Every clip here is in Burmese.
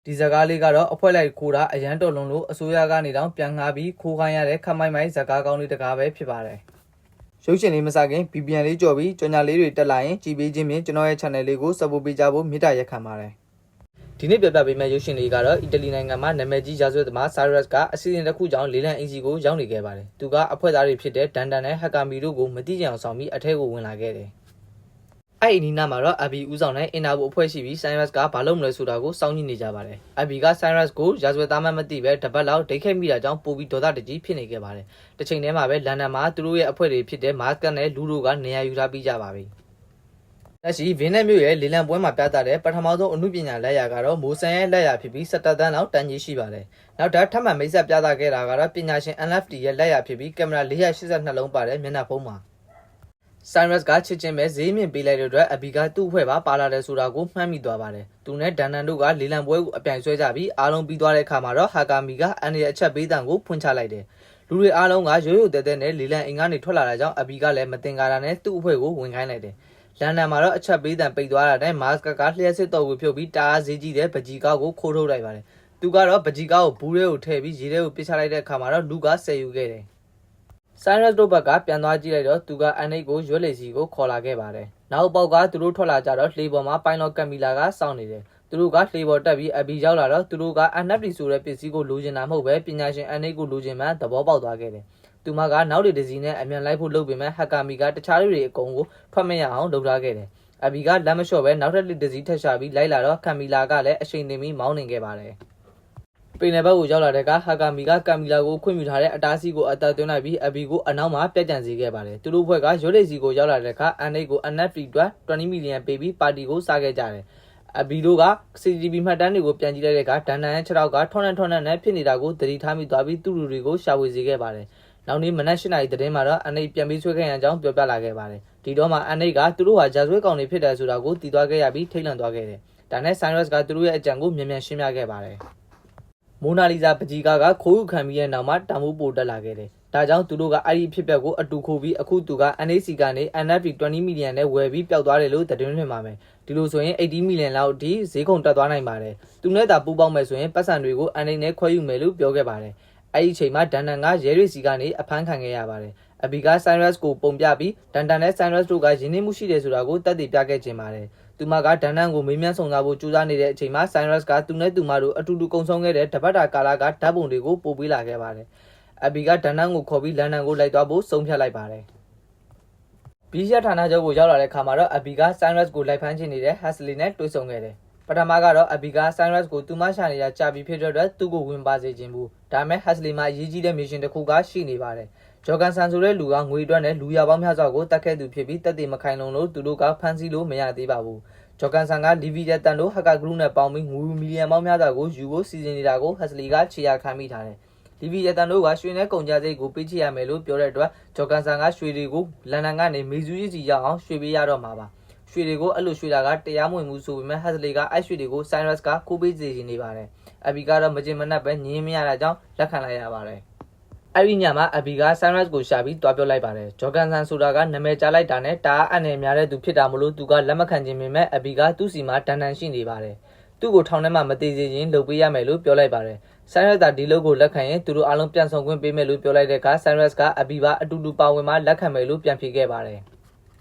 ဒီစကားလေးကတော့အဖွဲလိုက်ခိုးတာအရန်တော်လုံးလို့အစိုးရကနေတောင်ပြန်ငှားပြီးခိုးခိုင်းရတဲ့ခမိုင်းမိုင်းစကားကောင်းလေးတကားပဲဖြစ်ပါတယ်ရုပ်ရှင်လေးမစခင် VPN လေးကြော်ပြီးကြော်ညာလေးတွေတက်လာရင်ကြည်ပေးခြင်းဖြင့်ကျွန်တော်ရဲ့ channel လေးကို support ပေးကြဖို့မေတ္တာရက်ခံပါတယ်ဒီနေ့ပြပြပေးမယ့်ရုပ်ရှင်လေးကတော့အီတလီနိုင်ငံမှာနာမည်ကြီးရာဇဝတ်သမား Cyrus ကအစီအစဉ်တစ်ခုကြောင့်လေးလံအင်စီကိုရောက်နေခဲ့ပါတယ်သူကအဖွဲသားတွေဖြစ်တဲ့ဒန်တန်နဲ့ဟက်ကာမီတို့ကိုမတိကျအောင်ဆောင်ပြီးအထက်ကိုဝင်လာခဲ့တယ်အဲ့ဒီနာမှာတော့အဘီဦးဆောင်တဲ့အင်တာဘူအဖွဲ့ရှိပြီး Cyrus ကဘာလုပ်မလဲဆိုတာကိုစောင့်ကြည့်နေကြပါတယ်အဘီက Cyrus ကိုရာဇဝတ်သားမှမသိပဲတပတ်လောက်ဒိတ်ခတ်မိတာကြောင့်ပိုပြီးဒေါသတကြီးဖြစ်နေခဲ့ပါတယ်တစ်ချိန်တည်းမှာပဲလန်ဒန်မှာသူတို့ရဲ့အဖွဲ့တွေဖြစ်တဲ့ Mask နဲ့လူတို့ကနေရာယူထားပြီးကြပါပြီလက်ရှိဗင်းနဲ့မြို့ရဲ့လေလံပွဲမှာပြသတဲ့ပထမဆုံးအမှုပညာလက်ရာကတော့မိုးဆန်ရဲ့လက်ရာဖြစ်ပြီး17တန်းလောက်တန်ကြီးရှိပါတယ်နောက်ထပ်မှမိတ်ဆက်ပြသခဲ့တာကတော့ပညာရှင် NFT ရဲ့လက်ရာဖြစ်ပြီးကင်မရာ482လုံးပါတဲ့မျက်နှာဖုံးမှာCyrus ကချစ်ချင်းပဲဈေးမြင့်ပေးလိုက်တဲ့အတွက်အဘီကသူ့အဖွဲ့ပါပါလာတယ်ဆိုတာကိုမှန်းမိသွားပါတယ်။သူနဲ့ဒန်နန်တို့ကလေလံပွဲကိုအပြိုင်ဆွဲကြပြီးအားလုံးပြီးသွားတဲ့အခါမှာတော့ဟာကာမီကအန်ရဲ့အချက်ပေးတံကိုဖွင့်ချလိုက်တယ်။လူတွေအားလုံးကရိုးရိုးတဲတဲနဲ့လေလံအင်ကနေထွက်လာတာကြောင့်အဘီကလည်းမတင်ကားတာနဲ့သူ့အဖွဲ့ကိုဝင်ခိုင်းလိုက်တယ်။လန်ဒန်မှာတော့အချက်ပေးတံပိတ်သွားတာနဲ့မာစကကလျှက်စစ်တော်ကိုဖြုတ်ပြီးတာအားဈေးကြီးတဲ့ပကြီးကောက်ကိုခိုးထုတ်လိုက်ပါတယ်။သူကတော့ပကြီးကောက်ကိုဘူးထဲကိုထည့်ပြီးရေထဲကိုပစ်ချလိုက်တဲ့အခါမှာတော့လူကဆယ်ယူခဲ့တယ်Cyrus တို့ဘက်ကပြန်သွားကြည့်လိုက်တော့သူကအန်အိတ်ကိုရွက်လေစီကိုခေါ်လာခဲ့ပါတယ်။နောက်ပေါက်ကသူတို့ထွက်လာကြတော့လှေပေါ်မှာပိုင်လော့ကမ်မီလာကစောင့်နေတယ်။သူတို့ကလှေပေါ်တက်ပြီးအဘီရောက်လာတော့သူတို့က NFT ဆိုတဲ့ပစ္စည်းကိုလိုချင်တာမဟုတ်ပဲပညာရှင်အန်အိတ်ကိုလိုချင်မှသဘောပေါက်သွားခဲ့တယ်။သူမကနောက်တွေတစ်စီနဲ့အမြန်လိုက်ဖို့လုပ်ပေမဲ့ဟက်ကာမီကတခြားတွေအကုန်ကိုထွက်မရအောင်လုပ်ထားခဲ့တယ်။အဘီကလက်မလျှော့ပဲနောက်ထပ်တစ်စီထက်ရှာပြီးလိုက်လာတော့ကမ်မီလာကလည်းအချိန်တင်ပြီးမောင်းနေခဲ့ပါတယ်။ပင်လယ်ဘက်ကိုရောက်လာတဲ့ကဟာကာမီကကမ်မီလာကိုခွင့်ပြုထားတဲ့အတားစီကိုအသက်သွင်းလိုက်ပြီးအဘီကိုအနောက်မှာပြက်ကြံစေခဲ့ပါတယ်။သူတို့ဘက်ကရွက်လေစီကိုရောက်လာတဲ့ကအန်အိတ်ကို NFT အတွက်20မီလီယံပေးပြီးပါတီကိုစားခဲ့ကြတယ်။အဘီတို့က CCTV မှတ်တမ်းတွေကိုပြန်ကြည့်လိုက်တဲ့ကဒန်နန်ရဲ့ခြေထောက်ကထွန်းနဲ့ဖြစ်နေတာကိုသတိထားမိသွားပြီးသူ့လူတွေကိုရှာဖွေစေခဲ့ပါတယ်။နောက်နေ့မနက်8 နာရီသတင်းမှာတော့အန်အိတ်ပြန်ပြီးဆွဲခဲ့ရန်ကြောင်းပြောပြလာခဲ့ပါတယ်။ဒီတော့မှအန်အိတ်ကသူတို့ဟာဂျာဆွဲကောင်တွေဖြစ်တယ်ဆိုတာကိုသိသွားခဲ့ရပြီးထိတ်လန့်သွားခဲ့တယ်။ဒါနဲ့ Cyrus ကသူတို့ရဲ့အကြံကိုမြန်ရှင်းပြခဲ့ပါတယ်။မိုနာလီဇာပကြီးကခိုးယူခံပြီးတဲ့နောက်မှာတာမိုးပိုတက်လာခဲ့တယ်။ဒါကြောင့်သူတို့ကအဲ့ဒီဖြစ်ပျက်ကိုအတူခိုးပြီးအခုသူက NAC ကနေ NFT 20မီလီယံနဲ့ဝယ်ပြီးပျောက်သွားတယ်လို့သတင်းလွှင့်ပါမယ်။ဒီလိုဆိုရင်80မီလီယံလောက်အထိဈေးကုန်တက်သွားနိုင်ပါတယ်။သူနဲ့သာပူးပေါင်းမယ်ဆိုရင်ပတ်စံတွေကို NAC နဲ့ခွဲယူမယ်လို့ပြောခဲ့ပါတယ်။အဲ့ဒီအချိန်မှာဒန်တန်ကရဲတွေစီကနေအဖမ်းခံခဲ့ရပါတယ်။အဘီက Cyrus ကိုပုံပြပြီးဒန်တန်နဲ့ Cyrus တို့ကယဉ်ကျေးမှုရှိတယ်ဆိုတာကိုသက်သေပြခဲ့ခြင်းပါတယ်။သူမကဒန်နန်ကိုမေးမြန်းဆောင်စားဖို့ကြိုးစားနေတဲ့အချိန်မှာ Cyrus ကသူနဲ့သူမတို့အတူတူကုံဆုံးခဲ့တဲ့တပတ်တာကာလကဓာတ်ပုံတွေကိုပို့ပေးလာခဲ့ပါတယ်။အဘီကဒန်နန်ကိုခေါ်ပြီးလန်ဒန်ကိုလိုက်သွားဖို့ဆုံးဖြတ်လိုက်ပါတယ်။ပြီးရဌာနချုပ်ကိုရောက်လာတဲ့အခါမှာတော့အဘီက Cyrus ကိုလိုက်ဖမ်းချင်နေတဲ့ Hasley နဲ့တွေ့ဆုံခဲ့တယ်။ပထမကတော့အဘီက Cyrus ကိုသူမရှာနေတာကြာပြီဖြစ်တဲ့အတွက်သူ့ကိုဝင်ပါစေခြင်းဘူး။ဒါပေမဲ့ Hasley မှာအရေးကြီးတဲ့ mission တစ်ခုကရှိနေပါတယ်။ဂျော်ကန်ဆန်ဆိုတဲ့လူကငွေအတွက်နဲ့လူရပေါင်းများစွာကိုတတ်ခဲ့သူဖြစ်ပြီးတက်တည်မခိုင်လုံလို့သူတို့ကဖမ်းဆီးလို့မရသေးပါဘူး။ဂျော်ကန်ဆန်ကလီဗီယက်တန်တို့ဟက်ကာဂရုနဲ့ပေါင်းပြီးငွေမီလီယံပေါင်းများစွာကိုယူဖို့စီစဉ်နေတာကိုဟက်စလီကခြေရာခံမိထားတယ်။လီဗီယက်တန်တို့ကရွှေနဲ့ကုန်ကြစိတ်ကိုပေးချရမယ်လို့ပြောတဲ့အတွက်ဂျော်ကန်ဆန်ကရွှေတွေကိုလန်ဒန်ကနေမေဇူးကြီးစီရောက်အောင်ရွှေပေးရတော့မှာပါ။ရွှေတွေကိုအဲ့လိုရွှေတာကတရားမဝင်မှုဆိုပေမဲ့ဟက်စလီကအဲ့ရွှေတွေကို Cyrus ကကိုပေးစေချင်နေပါတယ်။အဘီကတော့မကျင်မနှက်ပဲညင်းမရတာကြောင့်လက်ခံလိုက်ရပါတယ်။အဲ့ဒီညမှာအဘီက Cyrus ကိုရှာပြီးတွားပြောလိုက်ပါတယ်။ဂျော်ကန်ဆန်ဆိုတာကနာမည်ကြားလိုက်တာနဲ့တာအနယ်များတဲ့သူဖြစ်တာမလို့သူကလက်မခံခြင်းပေမဲ့အဘီကသူ့စီမှာဒန်ဒန်ရှိနေပါတယ်။သူ့ကိုထောင်ထဲမှာမသေးစေခြင်းလုပ်ပေးရမယ်လို့ပြောလိုက်ပါတယ်။ Cyrus ကဒီလိုကိုလက်ခံရင်သူတို့အားလုံးပြန်ဆောင်ခွင့်ပေးမယ်လို့ပြောလိုက်တဲ့အခါ Cyrus ကအဘီပါအတူတူပါဝင်မှလက်ခံမယ်လို့ပြန်ဖြေခဲ့ပါတယ်။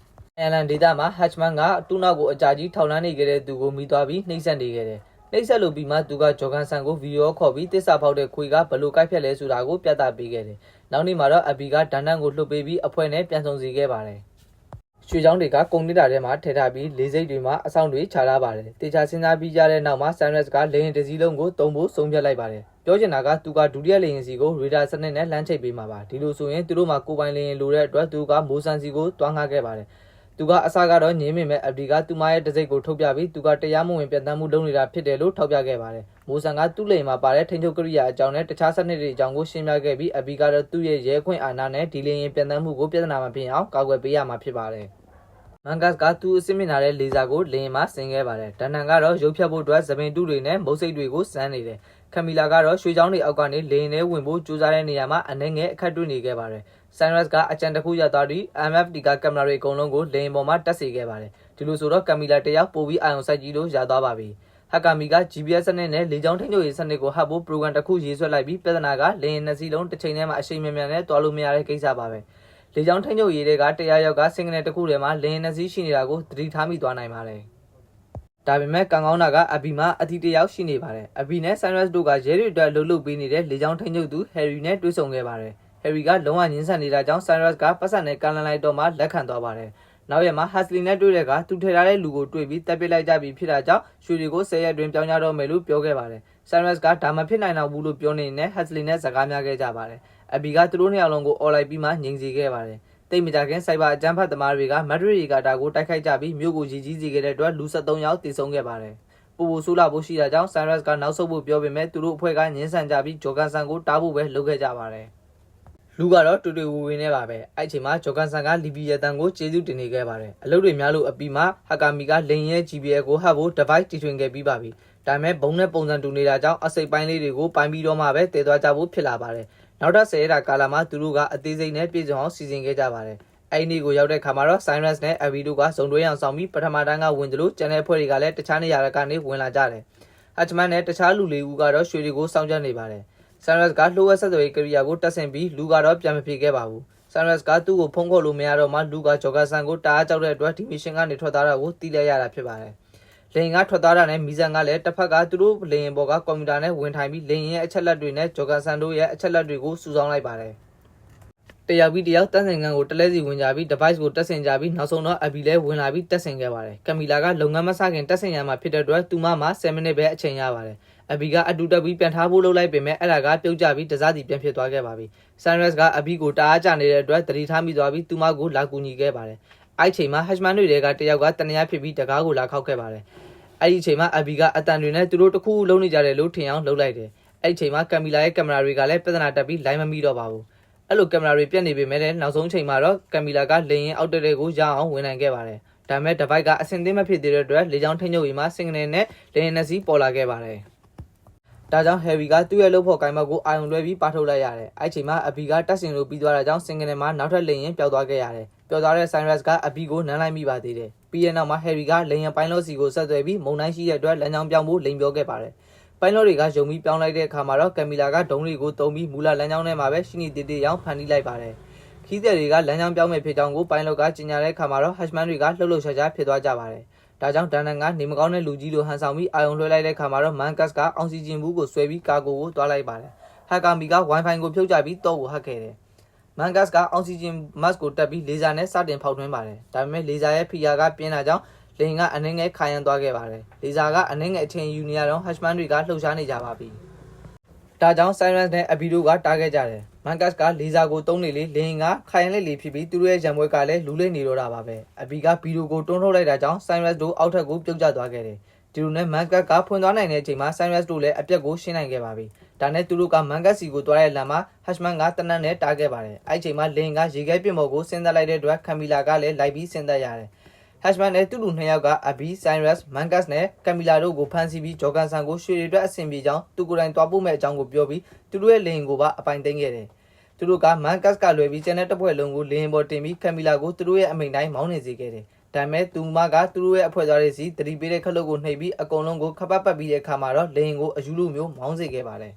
အန်လန်ဒေတာမှာ Hatchman ကသူ့နောက်ကိုအကြာကြီးထောင်လန်းနေခဲ့တဲ့သူကိုမိသွားပြီးနှိပ်စက်နေခဲ့တယ်။နှိပ်စက်လို့ပြီးမှသူကဂျော်ကန်ဆန်ကိုဗီဒီယိုခေါ်ပြီးတစ္ဆာဖောက်တဲ့ခွေကဘလို့ကိုက်ဖြတ်လဲဆိုတာကိုပြသပေးခဲ့တယ်။နောက်နေ့မှာတော့အဘီကဒန်နန်ကိုလှုပ်ပေးပြီးအဖွဲ့နဲ့ပြန်ဆောင်စီခဲ့ပါတယ်။ရွှေချောင်းတွေကကုန်နေတာထဲမှာထည့်ထားပြီးလေးစိတ်တွေမှာအဆောင်တွေခြားထားပါတယ်။တေချာစဉ်းစားပြီးကြတဲ့နောက်မှာ Cyrus ကလေရင်တစ်စီးလုံးကိုတုံးဖို့ဆုံးဖြတ်လိုက်ပါတယ်။ပြောချင်တာကသူကဒုတိယလေရင်စီကိုရေဒါစနစ်နဲ့လမ်းချိတ်ပေးမှာပါ။ဒီလိုဆိုရင်သူတို့မှာကိုပိုင်လေရင်လိုတဲ့အတွက်သူကမိုးဆန်စီကိုတွားငှားခဲ့ပါတယ်။သူကအစားကတော့ငင်းမိမဲ့အဘဒီကသူမရဲ့တစိတ်ကိုထုတ်ပြပြီးသူကတရားမဝင်ပြန်တမ်းမှုလုပ်နေတာဖြစ်တယ်လို့ထောက်ပြခဲ့ပါတယ်။မိုးဆန်ကသူ့လိမ်မှာပါတဲ့ထိန်းချုပ်ကရိယာအကြောင်းနဲ့တခြားစနစ်တွေအကြောင်းကိုရှင်းပြခဲ့ပြီးအဘီကတော့သူ့ရဲ့ရဲခွင့်အာဏာနဲ့ဒီလိမ်ရင်ပြန်တမ်းမှုကိုပြဿနာမဖြစ်အောင်ကာကွယ်ပေးရမှာဖြစ်ပါတယ်။မန်ဂတ်ကသူ့အစစ်မြင့်လာတဲ့လေဆာကိုလိမ်မှာဆင်ခဲ့ပါတယ်။ဒန်နန်ကတော့ရုပ်ဖြတ်ဖို့အတွက်သပင်တုတွေနဲ့မုတ်စိတ်တွေကိုစမ်းနေတယ်။ခမီလာကတော့ရွှေချောင်းတွေအောက်ကနေလိမ်နဲ့ဝင်ဖို့ကြိုးစားတဲ့နေရာမှာအနေငယ်အခက်တွေ့နေခဲ့ပါတယ်။ Cyrus ကအကြံတစ်ခုရသွားပြီး MFD ကကင်မရာတွေအကုန်လုံးကိုလိမ်ပေါ်မှာတက်စေခဲ့ပါတယ်။ဒီလိုဆိုတော့ကမီလာတယောက်ပို့ပြီးအာရုံစိုက်ကြည့်လို့ရသွားပါပြီ။ ကာမီက GPS စနစ်နဲ့လေကြောင်းထိန်းချုပ်ရေးစနစ်ကိုဟပ်ဖို့ program တစ်ခုရေးဆွဲလိုက်ပြီးပြဿနာကလေယာဉ်နှစ်စီးလုံးတစ်ချိန်တည်းမှာအရှိန်မြန်နဲ့တွားလို့မရတဲ့ကိစ္စပါပဲလေကြောင်းထိန်းချုပ်ရေးတွေကတရားရောက်ကစင်ကနေတစ်ခုထဲမှာလေယာဉ်နှစ်စီးရှိနေတာကိုသတိထားမိသွားနိုင်ပါတယ်ဒါပေမဲ့ကံကောင်းတာကအဘီမှာအတီတယောက်ရှိနေပါတယ်အဘီနဲ့ Cyrus တို့ကရဲတွေအတွက်လှုပ်လှုပ်ပေးနေတဲ့လေကြောင်းထိန်းချုပ်သူ Harry နဲ့တွေ့ဆုံခဲ့ပါတယ် Harry ကလုံးဝညှင်းဆန်နေတာကြောင့် Cyrus ကပတ်စံနဲ့ကန်လန်လိုက်တော့မှလက်ခံသွားပါတယ်နောက်ရက်မှာ Hasley နဲ့တွေ့တဲ့ကသူထည့်ထားတဲ့လူကိုတွေ့ပြီးတက်ပစ်လိုက်ကြပြီးဖြစ်တာကြောင့်ရွှေတွေကို10ရက်တွင်ပြောင်းကြတော့မယ်လို့ပြောခဲ့ပါတယ် Cyrus ကဒါမှဖြစ်နိုင်တော့ဘူးလို့ပြောနေနဲ့ Hasley နဲ့စကားများခဲ့ကြပါတယ်အဘီကသူတို့နှစ်ယောက်လုံးကိုអော်လိုက်ပြီးမှငြိမ်စေခဲ့ပါတယ်တိတ်မကြခင်စိုက်ဘာအကြမ်းဖက်သမားတွေကမက်ဒရစ်ကတာကိုတိုက်ခိုက်ကြပြီးမြို့ကိုရည်ကြီးစေခဲ့တဲ့အတွက်လူ73ယောက်သေဆုံးခဲ့ပါတယ်ပူပူဆူလာဖို့ရှိတာကြောင့် Cyrus ကနောက်ဆုတ်ဖို့ပြောပေမဲ့သူတို့အဖွဲ့ကညှင်းဆန်ကြပြီးဂျော်ကန်ဆန်ကိုတားဖို့ပဲလုပ်ခဲ့ကြပါတယ်လူကတော့တူတူဝေဝေနဲ့ပါပဲအဲ့ချိန်မှာဂျော်ကန်ဆန်ကလီဘီယတန်ကိုကျေးဇူးတင်နေခဲ့ပါတယ်အလုပ်တွေများလို့အပြီးမှာဟာကာမီကလိန်ရဲ GPL ကိုဟပ်ဖို့ device တီထွင်ခဲ့ပြီးပါပြီဒါပေမဲ့ဘုံနဲ့ပုံစံတူနေတာကြောင့်အစိပ်ပိုင်းလေးတွေကိုပိုင်းပြီးတော့မှပဲတည်သွားကြဖို့ဖြစ်လာပါတယ်နောက်ထပ်10ရက်တာကာလမှာသူတို့ကအသေးစိတ်နဲ့ပြည်စုံအောင်စီစဉ်ခဲ့ကြပါတယ်အဲ့ဒီကိုရောက်တဲ့ခါမှာတော့ Cyrus နဲ့ Abby တို့ကစုံတွဲအောင်ဆောင်ပြီးပထမတန်းကဝင်ကြလို့ကျန်တဲ့ဖွဲ့တွေကလည်းတခြားနေရာတွေကနေဝင်လာကြတယ်။ Hatchman နဲ့တခြားလူလေးဦးကတော့ရွှေတွေကိုစောင့်ကြနေပါတယ်။ Cyrus ကလှုပ်ဝက်ဆက်သွယ်ရေးကိရိယာကိုတက်ဆင်ပြီးလူကတော့ပြန်မပြေခဲ့ပါဘူး။ Cyrus ကသူ့ကိုဖုန်းခေါ်လို့မရတော့မှလူကဂျော်ဂါဆန်ကိုတအားကြောက်တဲ့အတွက်ဒီမရှင်ကနေထွက်သွားတာကိုသိလိုက်ရတာဖြစ်ပါတယ်။လေရင်ကထွက်သွားတာနဲ့မီဇန်ကလည်းတစ်ဖက်ကသူတို့လေရင်ပေါ်ကကွန်ပျူတာနဲ့ဝင်ထိုင်ပြီးလေရင်ရဲ့အချက်လက်တွေနဲ့ဂျော်ဂါဆန်တို့ရဲ့အချက်လက်တွေကိုစုဆောင်းလိုက်ပါတယ်။တယောက်ပြီးတယောက်တက်ဆင်ကန်ကိုတလဲစီဝင်ကြပြီး device ကိုတက်ဆင်ကြပြီးနောက်ဆုံးတော့ Abby လည်းဝင်လာပြီးတက်ဆင်ခဲ့ပါတယ်။ကမီလာကလုပ်ငန်းမစခင်တက်ဆင်ရမှာဖြစ်တဲ့အတွက်သူမမှာ10မိနစ်ပဲအချိန်ရပါတယ်။ Abby ကအတူတက်ပြီးပြန်ထားဖို့လုပ်လိုက်ပေမဲ့အဲ့ဒါကပြုတ်ကျပြီးတစားစီပြန်ဖြစ်သွားခဲ့ပါပြီ။ Cyrus က Abby ကိုတအားကြနေတဲ့အတွက်တတိထားမိသွားပြီးသူမကိုလာကူညီခဲ့ပါတယ်။အဲ့ချိန်မှာ Hatchman တွေကတယောက်ကတနည်းဖြစ်ပြီးတကားကိုလာခောက်ခဲ့ပါတယ်။အဲ့ဒီချိန်မှာ Abby ကအတန်တွေနဲ့သူတို့တခုလုံးနေကြတယ်လို့ထင်အောင်လုပ်လိုက်တယ်။အဲ့ချိန်မှာကမီလာရဲ့ကင်မရာတွေကလည်းပြဿနာတက်ပြီးလိုင်းမမိတော့ပါဘူး။အဲ့လိုကင်မရာတွေပြတ်နေပေမဲ့နောက်ဆုံးချိန်မှာတော့ကင်မီလာကလေရင်အောက်တက်တဲ့ကိုရအောင်ဝင်နိုင်ခဲ့ပါတယ်။ဒါပေမဲ့ device ကအဆင်သင့်မဖြစ်သေးတဲ့အတွက်လေကြောင်းထိန်းချုပ်ရေးမှာစင်ကနေနဲ့လေရင်နှစ်စီးပေါ်လာခဲ့ပါတယ်။ဒါကြောင့် Harry ကသူ့ရဲ့လုပ်ဖို့ကိုင်ဘက်ကိုအာရုံလွှဲပြီးပါထုတ်လိုက်ရတယ်။အဲ့ချိန်မှာ Abby ကတက်ဆင်လို့ပြီးသွားတာကြောင့်စင်ကနေမှာနောက်ထပ်လေရင်ပျောက်သွားခဲ့ရတယ်။ပျောက်သွားတဲ့ Cyrus က Abby ကိုနမ်းလိုက်မိပါသေးတယ်။ပြီးတဲ့နောက်မှာ Harry ကလေရင်ပိုင်းလို့စီကိုဆက်သွယ်ပြီးမုန်တိုင်းရှိတဲ့အတွက်လမ်းကြောင်းပြောင်းဖို့လိန်ပြောခဲ့ပါတယ်။ပိုင်းလို့တွေကယုံပြီးပြောင်းလိုက်တဲ့အခါမှာတော့ကမီလာကဒုံးတွေကိုတုံးပြီးမူလလမ်းကြောင်းထဲမှာပဲရှိနေတည်ရောင်ဖန်တီးလိုက်ပါတယ်။ခီးသည်တွေကလမ်းကြောင်းပြောင်းမဲ့ဖြစ်ကြောင်းကိုပိုင်းလို့ကကြီးညာတဲ့အခါမှာတော့ Hatchman တွေကလှုပ်လှုပ်ရှားရှားဖြစ်သွားကြပါတယ်။ဒါကြောင့်ဒန်နန်ကနေမကောင်းတဲ့လူကြီးလိုဟန်ဆောင်ပြီးအာယုံလွှဲလိုက်တဲ့အခါမှာတော့ Mangus ကအောက်ဆီဂျင်ဘူးကိုဆွဲပြီးကာကိုတွားလိုက်ပါတယ်။ဟာကာမီက Wi-Fi ကိုဖြုတ်ချပြီးတော့ကိုဟတ်ခဲ့တယ်။ Mangus ကအောက်ဆီဂျင် mask ကိုတက်ပြီးလေဆာနဲ့စတင်ဖောက်ထွင်းပါတယ်။ဒါပေမဲ့လေဆာရဲ့ဖိအားကပြင်းတာကြောင့်လေရင်ကအနှင်းငယ်ခိုင်ရန်သွားခဲ့ပါတယ်။လေဆာကအနှင်းငယ်အချိန်ယူနေရတော့ Hatchman တွေကလှုပ်ရှားနေကြပါပြီ။ဒါကြောင့် Cyrus နဲ့ Abby တို့ကတားခဲ့ကြတယ်။ Mangus ကလေဆာကိုတုံးနေလေလေရင်ကခိုင်ရန်လေးဖြစ်ပြီးသူတို့ရဲ့ရံပွဲကလည်းလူးလိမ့်နေတော့တာပါပဲ။ Abby ကဗီဒီယိုကိုတွန်းထုတ်လိုက်တာကြောင့် Cyrus တို့အောက်ထပ်ကိုပြုတ်ကျသွားခဲ့တယ်။ဒီလိုနဲ့ Mangus ကဖွင့်သွားနိုင်တဲ့အချိန်မှာ Cyrus တို့လည်းအပြက်ကိုရှင်းနိုင်ခဲ့ပါပြီ။ဒါနဲ့သူတို့က Mangus စီကိုတွားတဲ့လမ်းမှာ Hatchman ကတနက်နဲ့တားခဲ့ပါတယ်။အဲ့ဒီချိန်မှာလေရင်ကရေခဲပြစ်မော်ကိုဆင်းသက်လိုက်တဲ့အတွက်ကမီလာကလည်းလိုက်ပြီးဆင်းသက်ရတယ်။ Hatchman နဲ့သူ့လူနှစ်ယောက်က Abby, Cyrus, Mangus နဲ့ကမီလာတို့ကိုဖမ်းဆီးပြီးဂျော်ကန်ဆန်ကိုရွှေတွေအတွက်အဆင်ပြေကြောင်းသူကိုယ်တိုင်တွားပို့မဲ့အကြောင်းကိုပြောပြီးသူတို့ရဲ့လေရင်ကိုပါအပိုင်သိမ်းခဲ့တယ်။သူတို့က Mangus ကလွယ်ပြီးကျန်တဲ့တပ်ဖွဲ့လုံးကိုလေရင်ပေါ်တင်ပြီးကမီလာကိုသူတို့ရဲ့အမိန့်တိုင်းမောင်းနေစေခဲ့တယ်။ဒါပေမဲ့သူမကသူတို့ရဲ့အဖွဲ့သားတွေစီတတိပေးတဲ့ခလုတ်ကိုနှိပ်ပြီးအကုန်လုံးကိုခပတ်ပတ်ပြီးတဲ့အခါမှာတော့လေရင်ကိုအယူလူမျိုးမောင်းစေခဲ့ပါတယ်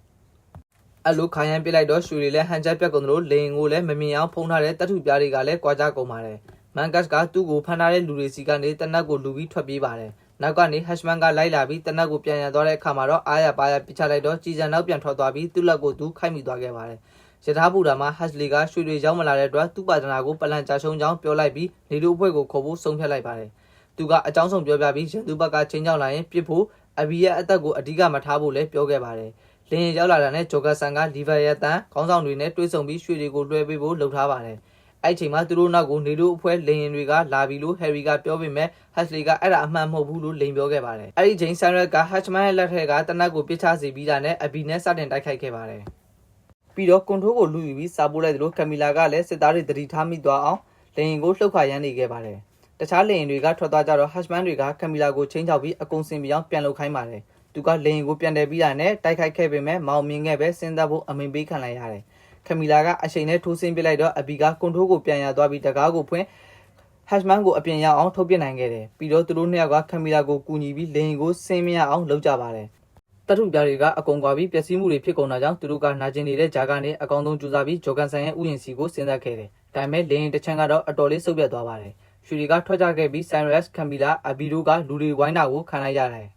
။အဲ့လိုခိုင်ရန်ပြစ်လိုက်တော့ရွှေတွေလည်းဟန်ချက်ပြတ်ကုန်လို့လေရင်ကိုလည်းမမြင်အောင်ဖုံးထားတဲ့တထုပြားတွေကလည်းကွာကြကုန်ပါတယ်။ Mangus ကသူ့ကိုဖမ်းထားတဲ့လူတွေစီကနေတနက်ကိုလူပြီးထွက်ပြေးပါတယ်။နောက်ကနေ Hatchman ကလိုက်လာပြီးတနက်ကိုပြန်ရသွားတဲ့အခါမှာတော့အားရပါရပြစ်ချလိုက်တော့ကြည်စံနောက်ပြန်ထွက်သွားပြီးသူ့လက်ကိုသူခိုက်မိသွားခဲ့ပါတယ်။ရထားဘူတာမှာ Hasley ကရွှေတွေရောက်မလာတဲ့အတွက်သူ့ပါဒနာကိုပလန်ကြာရှုံးကြောင်းပြောလိုက်ပြီးနေလူအဖွဲ့ကိုခေါ်ဖို့ဆုံးဖြတ်လိုက်ပါတယ်။သူကအကြောင်းဆုံးပြောပြပြီးရန်သူဘက်ကချင်းချောင်းလာရင်ပြစ်ဖို့Abbyရဲ့အသက်ကိုအဓိကမထားဖို့လည်းပြောခဲ့ပါတယ်။လင်းရင်ရောက်လာတာနဲ့ဂျော်ဂါဆန်ကလီဗာရဲ့တန်ခေါင်းဆောင်တွေနဲ့တွဲဆုံပြီးရွှေတွေကိုလွှဲပေးဖို့လုပ်ထားပါတယ်။အဲ့ချိန်မှာသူတို့နောက်ကိုနေတို့အဖွဲ့လေရင်တွေကလာပြီလို့ Harry ကပြောပေမဲ့ Hasley ကအဲ့ဒါအမှန်မဟုတ်ဘူးလို့လိန်ပြောခဲ့ပါတယ်။အဲ့ဒီချိန် Cyrus က Hatchman ရဲ့လက်ထက်ကတနက်ကိုပြစ်ချစေပြီးတာနဲ့ Abby နဲ့စတင်တိုက်ခိုက်ခဲ့ပါတယ်။ပြီးတော့ကွန်ထရိုးကိုလူယူပြီးစာပို့လိုက်သလိုကမီလာကလည်းစစ်သားတွေတတိထားမိသွားအောင်လေရင်ကိုလှုပ်ခါရမ်းနေခဲ့ပါတယ်။တခြားလေရင်တွေကထွက်သွားကြတော့ Hatchman တွေကကမီလာကိုချင်းချောက်ပြီးအကုန်စင်ပြောင်းပြန်လုပ်ခိုင်းပါတယ်။သူကလေရင်ကိုပြန်တယ်ပြီးတာနဲ့တိုက်ခိုက်ခဲ့ပေမဲ့မောင်မြင်ခဲ့ပဲစဉ်းစားဖို့အမိန်ပေးခံလိုက်ရတယ်။ကမီလာကအချိန်နဲ့ထိုးဆင်းပစ်လိုက်တော့Abbyကကွန်ထရိုးကိုပြန်ရသွားပြီးတကားကိုဖွင့် Hashman ကိုအပြင်ရအောင်ထုတ်ပြနိုင်ခဲ့တယ်ပြီးတော့သူတို့နှစ်ယောက်ကကမ်မီလာကိုကူညီပြီးလင်းကိုဆင်းမရအောင်လုပ်ကြပါတယ်တထုပြားတွေကအကုန်ကွာပြီးပျက်စီးမှုတွေဖြစ်ကုန်တာကြောင့်သူတို့ကနာကျင်နေတဲ့ဂျာကနေအကောင်ဆုံးကြိုးစားပြီးဂျော်ကန်ဆန်ရဲ့ဥယျာဉ်စီကိုစဉ်းစားခဲ့တယ်ဒါပေမဲ့လင်းတစ်ချမ်းကတော့အတော်လေးဆုတ်ပြတ်သွားပါတယ်ရွှေတွေကထွက်ကြခဲ့ပြီး Cyrus ကမ်မီလာအဘီတို့ကလူတွေဝိုင်းတာကိုခံလိုက်ရတယ်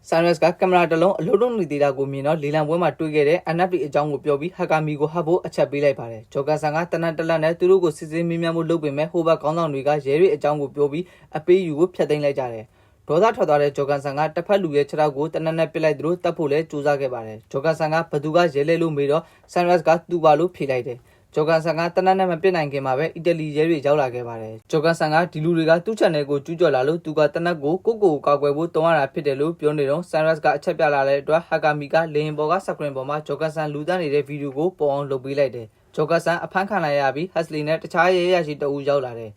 Cyrus ကကင်မရာတစ်လုံးအလုံးလုံးနေသေးတာကိုမြင်တော့လေလံပွဲမှာတွေ့ခဲ့တဲ့ NFP အကြောင်းကိုပြောပြီးဟာကာမီကိုဟပ်ဖို့အချက်ပေးလိုက်ပါတယ်ဂျော်ကန်ဆန်ကတနတ်တလက်နဲ့သူတို့ကိုစစ်စစ်မင်းမြတ်မှုလုပ်ပေမဲ့ဟိုဘက်ခေါင်းဆောင်တွေကရဲတွေအကြောင်းကိုပြောပြီးအပေးယူကိုဖျက်သိမ်းလိုက်ကြတယ်ဒေါသထွက်သွားတဲ့ဂျော်ကန်ဆန်ကတစ်ဖက်လူရဲ့ခြေထောက်ကိုတနက်နဲ့ပစ်လိုက်သူတို့တတ်ဖို့လဲစူးစမ်းခဲ့ပါတယ်ဂျော်ကန်ဆန်ကဘသူကရဲလဲလို့မေးတော့ Cyrus ကသူ့ပါလို့ဖြေလိုက်တယ်ဂျော်ကန်ဆန်ကတနက်နဲ့မပြစ်နိုင်ခင်မှာပဲအီတလီရဲတွေရောက်လာခဲ့ပါတယ်ဂျော်ကန်ဆန်ကဒီလူတွေကသူ့ channel ကိုကျူးကျော်လာလို့သူကတနက်ကိုကိုကာကွယ်ဖို့တောင်းရတာဖြစ်တယ်လို့ပြောနေတော့ Cyrus ကအချက်ပြလာတဲ့အတွက်ဟာကာမီကလေရင်ပေါ်ကစကရင်ပေါ်မှာဂျော်ကန်ဆန်လူသားနေတဲ့ဗီဒီယိုကိုပေါ်အောင်လုပ်ပေးလိုက်တယ်ဂျော်ကန်ဆန်အဖမ်းခံလိုက်ရပြီးဟက်စလီနဲ့တခြားရဲရရှိတအူရောက်လာတယ်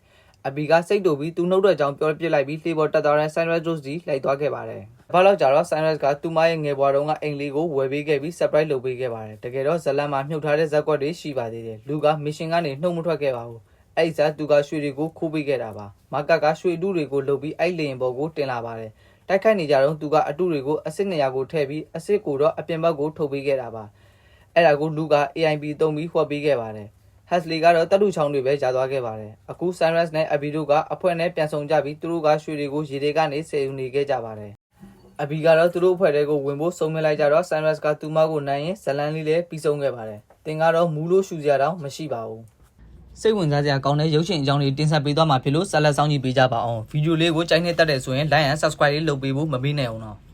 အဘီကစိတ်တူပြီးသူနှုတ်တဲ့အကြောင်းပြောပြလိုက်ပြီးလှေပေါ်တက်သွားတဲ့ Cyrus တို့စီလိုက်သွားခဲ့ပါတယ်ဘာလို့ကြတော့ Cyrus ကသူ့မရဲ့ငယ်ဘွားတုန်းကအိမ်လေးကိုဝယ်ပေးခဲ့ပြီး surprise လုပ်ပေးခဲ့ပါတယ်တကယ်တော့ဇလန်မှာမြှုပ်ထားတဲ့ဇက်ကွက်တွေရှိပါသေးတယ်လူက mission ကနေနှုတ်မထွက်ခဲ့ပါဘူးအဲ့ဒီစားသူကရွှေတွေကိုခိုးပေးခဲ့တာပါမကကရွှေအတုတွေကိုလုပ်ပြီးအဲ့လေရင်ပေါ်ကိုတင်လာပါတယ်တိုက်ခိုက်နေကြတော့သူကအတုတွေကိုအစစ်200ကိုထည့်ပြီးအစစ်ကိုတော့အပြင်ဘက်ကိုထုတ်ပေးခဲ့တာပါအဲ့ဒါကိုလူက AIP သုံးပြီးဖွက်ပေးခဲ့ပါတယ်Hasley ကတော့တတုချောင်းတွေပဲကြာသွားခဲ့ပါတယ်အခု Cyrus နဲ့ Abby တို့ကအဖွဲနဲ့ပြန်ဆောင်ကြပြီးသူတို့ကရွှေတွေကိုရေတွေကနေဆယ်ယူနေခဲ့ကြပါတယ်Abby ကတော့သူတို့အဖွဲ့တွေကိုဝင်ဖို့ဆုံးဖြတ်လိုက်ကြတော့ Cyrus ကသူ့မကိုနိုင်ရင်ဇလန်လေးလည်းပြီးဆုံးခဲ့ပါတယ်တင်ကတော့မူးလို့ရှူစရာတော့မရှိပါဘူးစိတ်ဝင်စားစရာကောင်းတဲ့ရုပ်ရှင်အကြောင်းတွေတင်ဆက်ပေးသွားမှာဖြစ်လို့ဆက်လက်စောင့်ကြည့်ပေးကြပါအောင်ဗီဒီယိုလေးကိုကြိုက်နေတတ်တယ်ဆိုရင် like and subscribe လေးလုပ်ပေးဖို့မမေ့နဲ့အောင်တော့